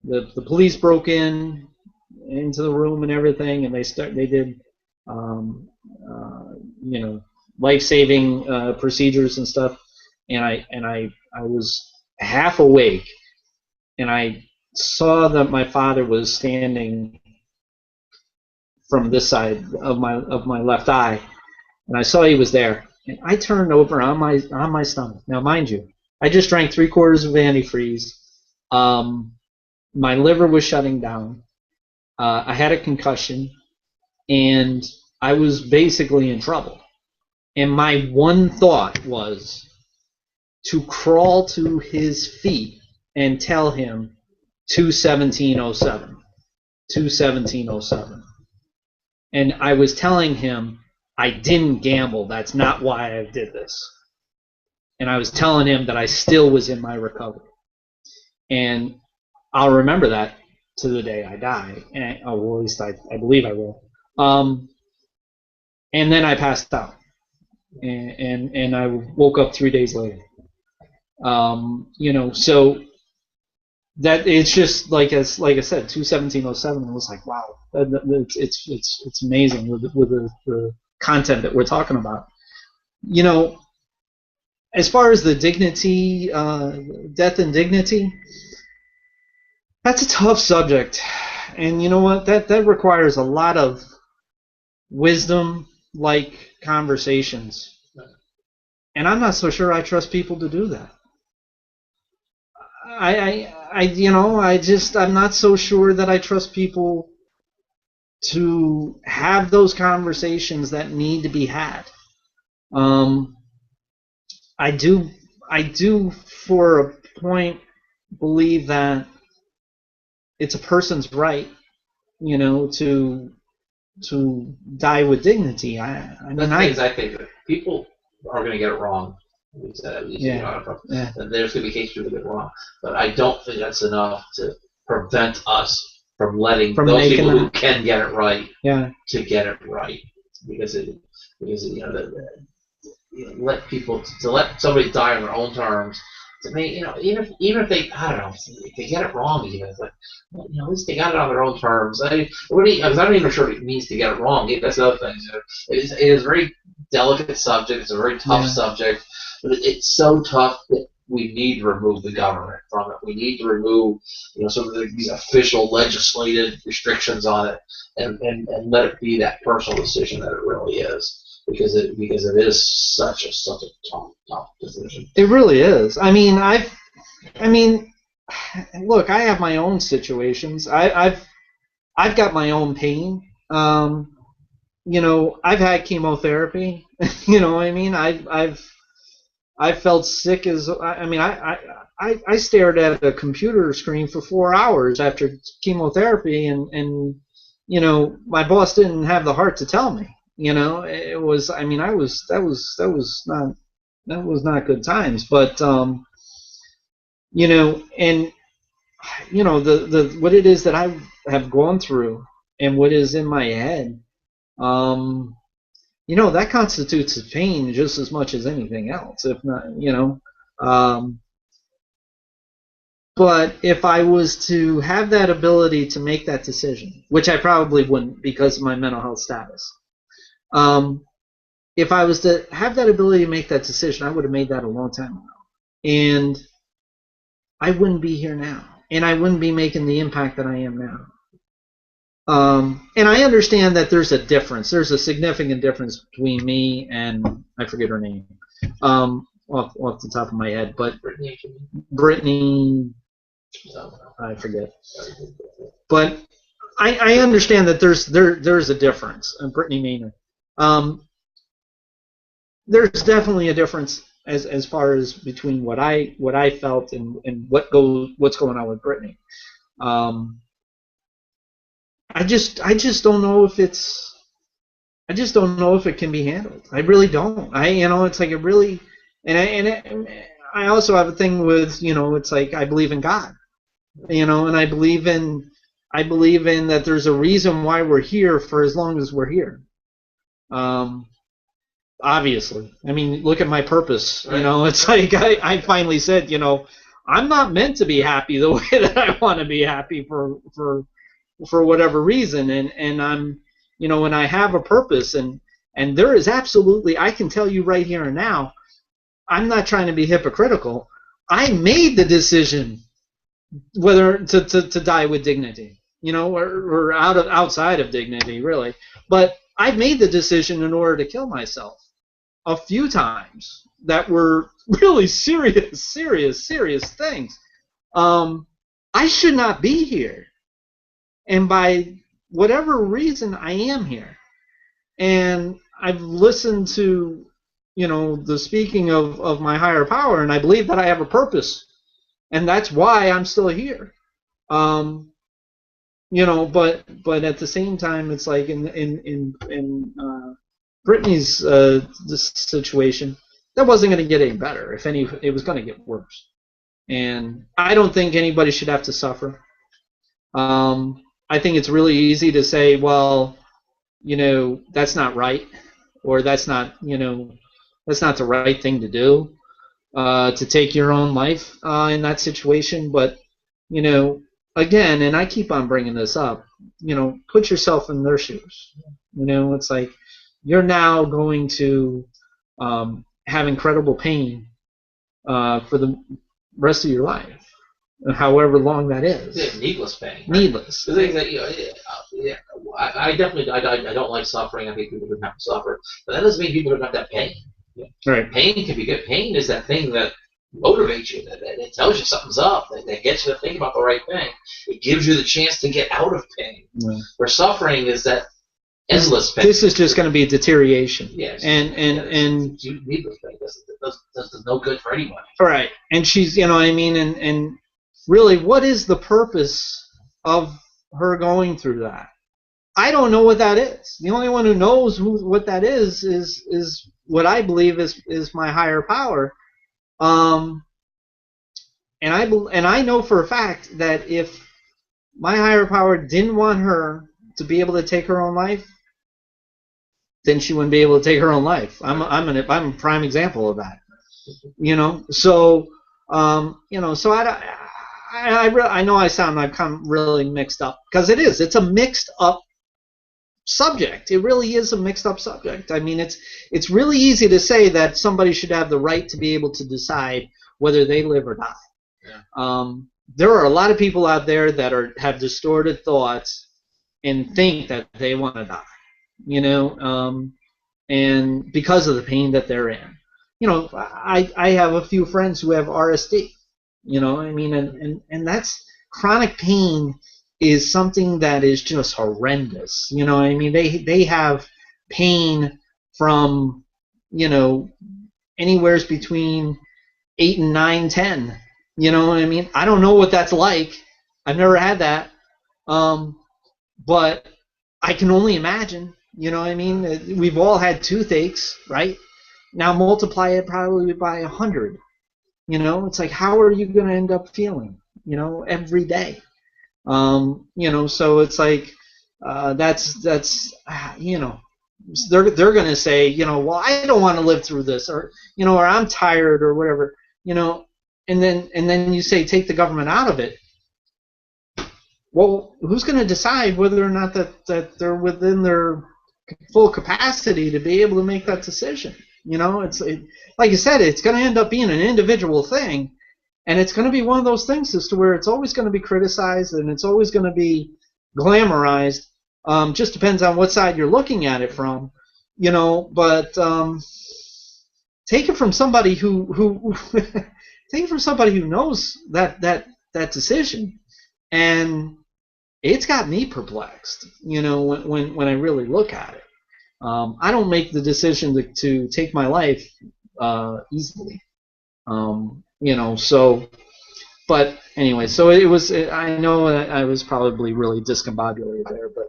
The police broke into the room and everything, and they did life-saving procedures and stuff. And I was half awake, and I saw that my father was standing from this side of my left eye, and I saw he was there. And I turned over on my stomach. Now, mind you, I just drank 3/4 of antifreeze. My liver was shutting down. I had a concussion, and I was basically in trouble. And my one thought was to crawl to his feet and tell him 2/17/07, 2/17/07. And I was telling him, I didn't gamble. That's not why I did this. And I was telling him that I still was in my recovery. And I'll remember that to the day I die. And, well, at least I believe I will. And then I passed out. And I woke up 3 days later. So that it's just like I said, 2/17/07. It was like, wow, it's amazing with the content that we're talking about. As far as the dignity, death and dignity, that's a tough subject, and you know what? That requires a lot of wisdom-like conversations, and I'm not so sure I trust people to do that. I'm not so sure that I trust people to have those conversations that need to be had. I do for a point believe that it's a person's right, to die with dignity. I think that people are going to get it wrong. We said at least, and there's going to be cases where they get it wrong, but I don't think that's enough to prevent us from letting those people who can get it right to get it right, because let somebody die on their own terms. To me, even if they, I don't know, if they get it wrong, even it's like, at least they got it on their own terms. I'm not even sure what it means to get it wrong. That's the other thing. It is a very delicate subject. It's a very tough subject, but it's so tough that we need to remove the government from it. We need to remove, some of these official legislative restrictions on it, and let it be that personal decision that it really is. Because it is such a tough decision. It really is. I mean, look, I have my own situations. I've got my own pain. I've had chemotherapy. You know what I mean? I've felt sick as I mean I stared at a computer screen for 4 hours after chemotherapy, and my boss didn't have the heart to tell me. It was, I mean, I was that was not good times. But and the what it is that I have gone through and what is in my head, that constitutes a pain just as much as anything else, if not, but if I was to have that ability to make that decision, which I probably wouldn't because of my mental health status, if I was to have that ability to make that decision, I would have made that a long time ago. And I wouldn't be here now. And I wouldn't be making the impact that I am now. And I understand that there's a difference. There's a significant difference between me and, I forget her name, off the top of my head, but Brittany, I forget. But I understand that there's a difference. Brittany Maynard. There's definitely a difference as far as between what I felt and what's going on with Brittany. I just don't know if it can be handled. I really don't. It's like it really, and I also have a thing with, it's like I believe in God, and I believe in that there's a reason why we're here for as long as we're here. Obviously, I mean, look at my purpose. Right. It's like I finally said, I'm not meant to be happy the way that I want to be happy for whatever reason, and I'm, and I have a purpose, and there is absolutely, I can tell you right here and now, I'm not trying to be hypocritical. I made the decision whether to die with dignity, or outside of dignity, really. But I made the decision in order to kill myself a few times that were really serious things. I should not be here. And by whatever reason, I am here. And I've listened to, the speaking of my higher power, and I believe that I have a purpose. And that's why I'm still here. But at the same time, it's like in Brittany's this situation, that wasn't going to get any better. If any, it was going to get worse. And I don't think anybody should have to suffer. I think it's really easy to say, well, that's not right, or that's not the right thing to do, to take your own life in that situation. But, again, and I keep on bringing this up, put yourself in their shoes. It's like you're now going to have incredible pain for the rest of your life. However long that is. Yeah, needless pain. Right? Needless. The thing that I definitely I don't like suffering. I think people shouldn't have to suffer, but that doesn't mean people don't have that pain. Right. Pain can be good. Pain is that thing that motivates you. That tells you something's up. That gets you to think about the right thing. It gives you the chance to get out of pain. Right. Where suffering is that endless pain. This is just going to be deterioration. Yes. And needless pain does no good for anybody. Right. And she's, and really, what is the purpose of her going through that? I don't know what that is. The only one who knows what that is what I believe is my higher power. And I know for a fact that if my higher power didn't want her to be able to take her own life, then she wouldn't be able to take her own life. I'm a prime example of that. So I know I sound like I'm really mixed up, because it is. It's a mixed up subject. It really is a mixed up subject. I mean, it's really easy to say that somebody should have the right to be able to decide whether they live or die. Yeah. There are a lot of people out there that have distorted thoughts and think that they want to die. And because of the pain that they're in. I have a few friends who have RSD. And that's chronic pain is something that is just horrendous. They have pain from, anywheres between 8 and 9, 10. You know what I mean? I don't know what that's like. I've never had that. But I can only imagine. You know what I mean? We've all had toothaches, right? Now multiply it probably by 100. It's like, how are you going to end up feeling, every day? So it's like, that's they're going to say, well, I don't want to live through this, or I'm tired, or whatever, and then you say take the government out of it. Well, who's going to decide whether or not that they're within their full capacity to be able to make that decision? Like you said, it's going to end up being an individual thing, and it's going to be one of those things as to where it's always going to be criticized and it's always going to be glamorized. Just depends on what side you're looking at it from, But take it from somebody who take it from somebody who knows that decision, and it's got me perplexed. When I really look at it. I don't make the decision to take my life easily. But anyway, so it was. I know I was probably really discombobulated there, but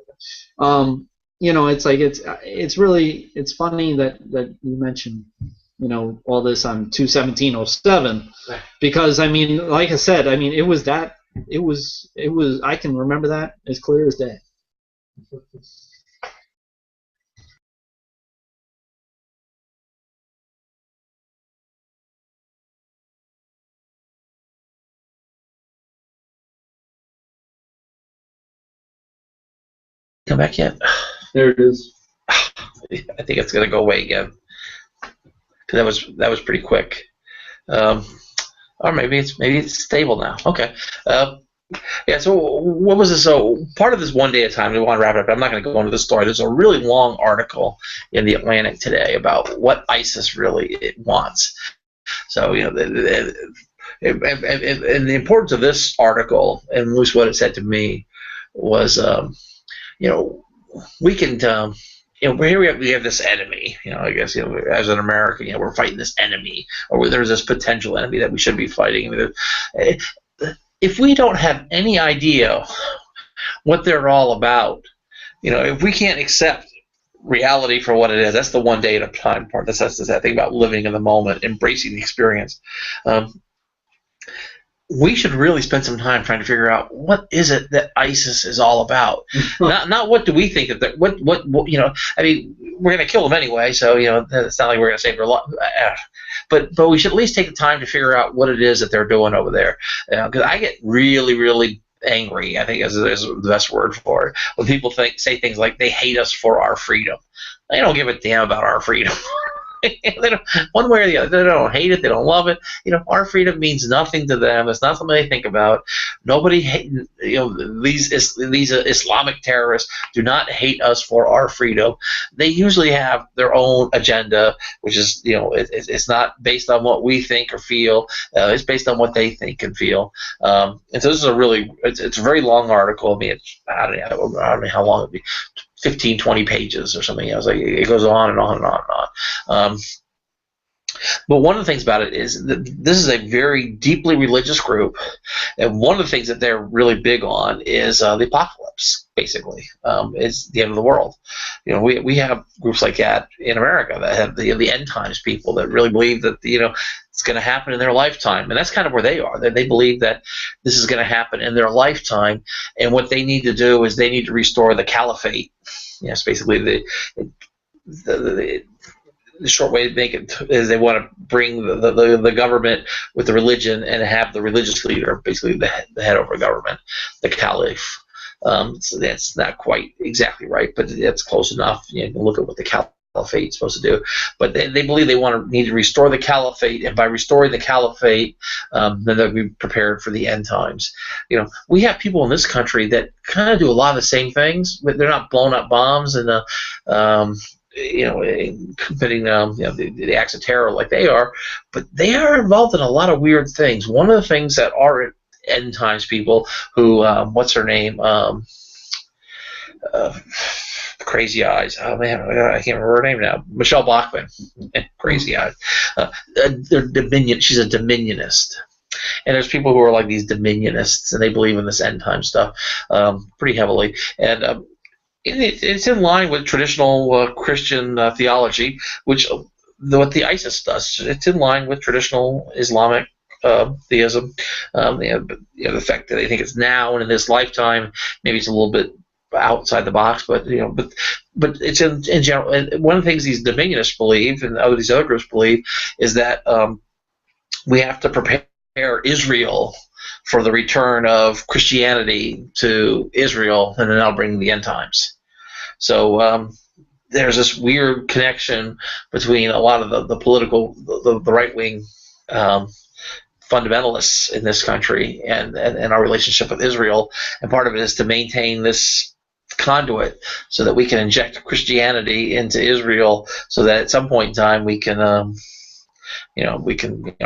it's like it's funny that you mentioned all this on 2/17/07, because like I said, it was that it was I can remember that as clear as day. Come back yet? There it is. I think it's gonna go away again, because that was pretty quick. Or maybe it's stable now. Okay. Yeah. So what was this? So part of this one day at a time. We want to wrap it up. I'm not going to go into the story. There's a really long article in the Atlantic today about what ISIS really wants. So and the importance of this article, and at least what it said to me, was we can here we have this enemy. I guess as an American, we're fighting this enemy, or there's this potential enemy that we should be fighting. If we don't have any idea what they're all about, if we can't accept reality for what it is, that's the one day at a time part. That's that thing about living in the moment, embracing the experience. We should really spend some time trying to figure out what is it that ISIS is all about. not what do we think of that. What we're going to kill them anyway, so it's not like we're going to save their life. But we should at least take the time to figure out what it is that they're doing over there. Because I get really, really angry, I think is the best word for it, when people say things like they hate us for our freedom. They don't give a damn about our freedom. They don't, one way or the other, they don't hate it, they don't love it. Our freedom means nothing to them. It's not something they think about. Nobody hate, these Islamic terrorists do not hate us for our freedom. They usually have their own agenda, which is it's not based on what we think or feel. It's based on what they think and feel. And so this is it's a very long article. I don't know how long it'd be. 15, 20 pages or something. It goes on and on and on and on. But one of the things about it is that this is a very deeply religious group, and one of the things that they're really big on is the apocalypse. Basically, is the end of the world. We have groups like that in America that have the end times people that really believe that it's going to happen in their lifetime, and that's kind of where they are. They believe that this is going to happen in their lifetime, and what they need to do is they need to restore the caliphate. Yes, basically the short way to make it is they want to bring the government with the religion and have the religious leader, basically the head over government, the caliph. So that's not quite exactly right, but it's close enough. You can look at what the caliphate is supposed to do. But they believe they need to restore the caliphate, and by restoring the caliphate, then they'll be prepared for the end times. We have people in this country that kind of do a lot of the same things, but they're not blowing up bombs and committing the acts of terror like they are, but they are involved in a lot of weird things. One of the things that are end times people who what's her name, Crazy Eyes. Oh man, I can't remember her name now. Michelle Bachmann. Crazy Eyes. They're Dominion. She's a Dominionist. And there's people who are like these Dominionists, and they believe in this end time stuff pretty heavily. And it's in line with traditional Christian theology, which what the ISIS does. It's in line with traditional Islamic theism. The fact that they think it's now and in this lifetime, maybe it's a little bit outside the box, but it's in general. And one of the things these Dominionists believe, and these other groups believe, is that we have to prepare Israel for the return of Christianity to Israel, and then that'll bring the end times. So there's this weird connection between a lot of the political, the right-wing fundamentalists in this country and our relationship with Israel, and part of it is to maintain this conduit so that we can inject Christianity into Israel, so that at some point in time we can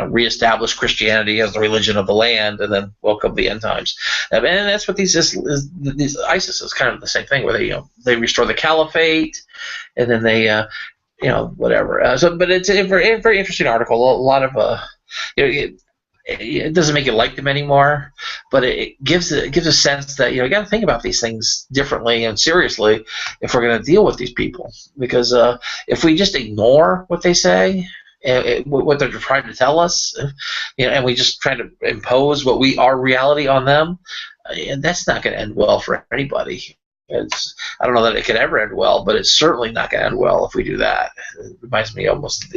reestablish Christianity as the religion of the land, and then welcome the end times. And that's what these ISIS is kind of the same thing, where they restore the caliphate, and then they whatever. But it's a very, very interesting article. A lot of it doesn't make you like them anymore, but it gives a sense that you got to think about these things differently and seriously if we're going to deal with these people. Because if we just ignore what they say, what they're trying to tell us, and we just try to impose our reality on them, and that's not going to end well for anybody. I don't know that it could ever end well, but it's certainly not going to end well if we do that. It reminds me almost of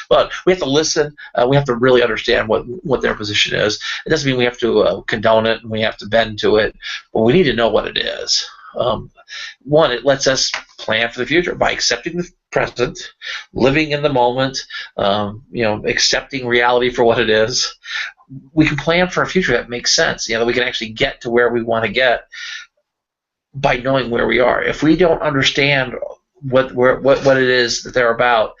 but we have to listen. We have to really understand what their position is. It doesn't mean we have to condone it and we have to bend to it, but we need to know what it is. One, it lets us plan for the future by accepting the present, living in the moment, accepting reality for what it is. We can plan for a future that makes sense, that we can actually get to where we want to get by knowing where we are. If we don't understand what it is that they're about,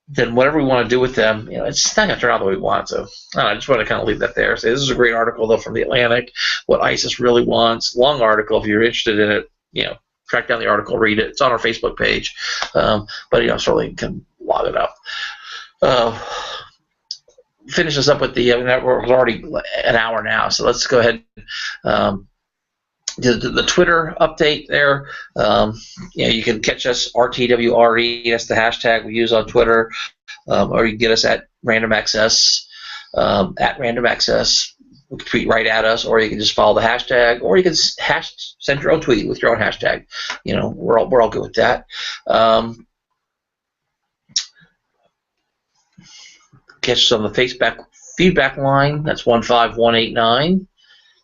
then whatever we want to do with them, it's not going to turn out the way we want it to. I just want to kind of leave that there. So this is a great article, though, from The Atlantic, what ISIS really wants. Long article. If you're interested in it, track down the article, read it. It's on our Facebook page. But certainly can log it up. Finish this up with we're already an hour now, so let's go ahead. The Twitter update there. You can catch us RTWRE. That's the hashtag we use on Twitter, or you can get us at Random Access. At Random Access, you can tweet right at us, or you can just follow the hashtag, or you can send your own tweet with your own hashtag. We're all good with that. Catch us on the Facebook feedback line. That's 15189.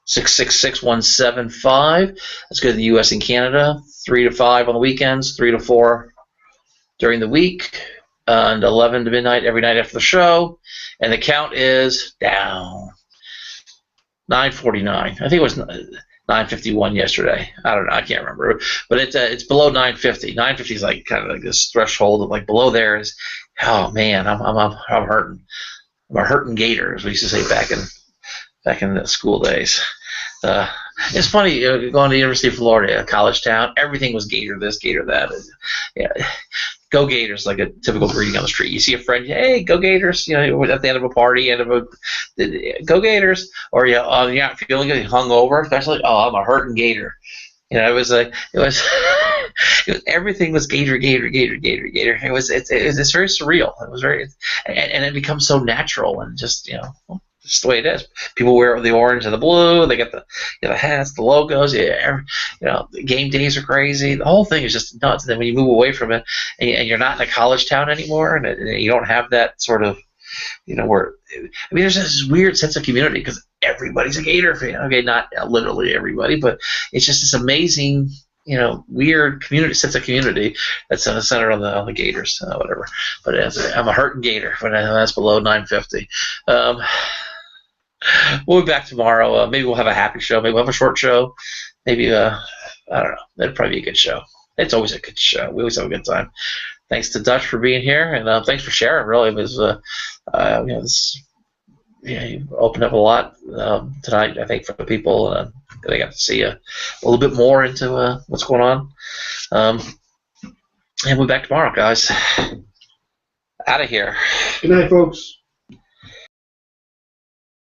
666-175. Let's go to the U.S. and Canada. 3 to 5 on the weekends, 3 to 4 during the week, and 11 to midnight every night after the show. And the count is down. 9:49. I think it was 9:51 yesterday. I don't know. I can't remember. But it's below 9:50. 9:50 is like kind of like this threshold of like below there is. Oh man, I'm hurting. I'm a hurting gator, as we used to say back in the school days. It's funny going to the University of Florida, a college town. Everything was Gator this, Gator that. Go Gators, like a typical greeting on the street. You see a friend, hey, go Gators. At the end of a party, go Gators. Or you're not feeling good, hungover, especially. Oh, I'm a hurting Gator. It was everything was Gator, Gator, Gator, Gator, Gator. It's very surreal. It was very, and it becomes so natural and just just the way it is. People wear the orange and the blue. They get the hats, the logos. The game days are crazy. The whole thing is just nuts. And then when you move away from it, and you're not in a college town anymore, and you don't have that sort of, there's this weird sense of community because everybody's a Gator fan. Okay, not literally everybody, but it's just this amazing, weird sense of community that's centered on the Gators, whatever. But I'm a hurting Gator when that's below 950. We'll be back tomorrow. Maybe we'll have a happy show. Maybe we'll have a short show. Maybe, I don't know. That'd probably be a good show. It's always a good show. We always have a good time. Thanks to Dutch for being here, and thanks for sharing. Really, it was, you opened up a lot tonight, I think, for the people. They got to see a little bit more into what's going on. And we'll be back tomorrow, guys. Out of here. Good night, folks.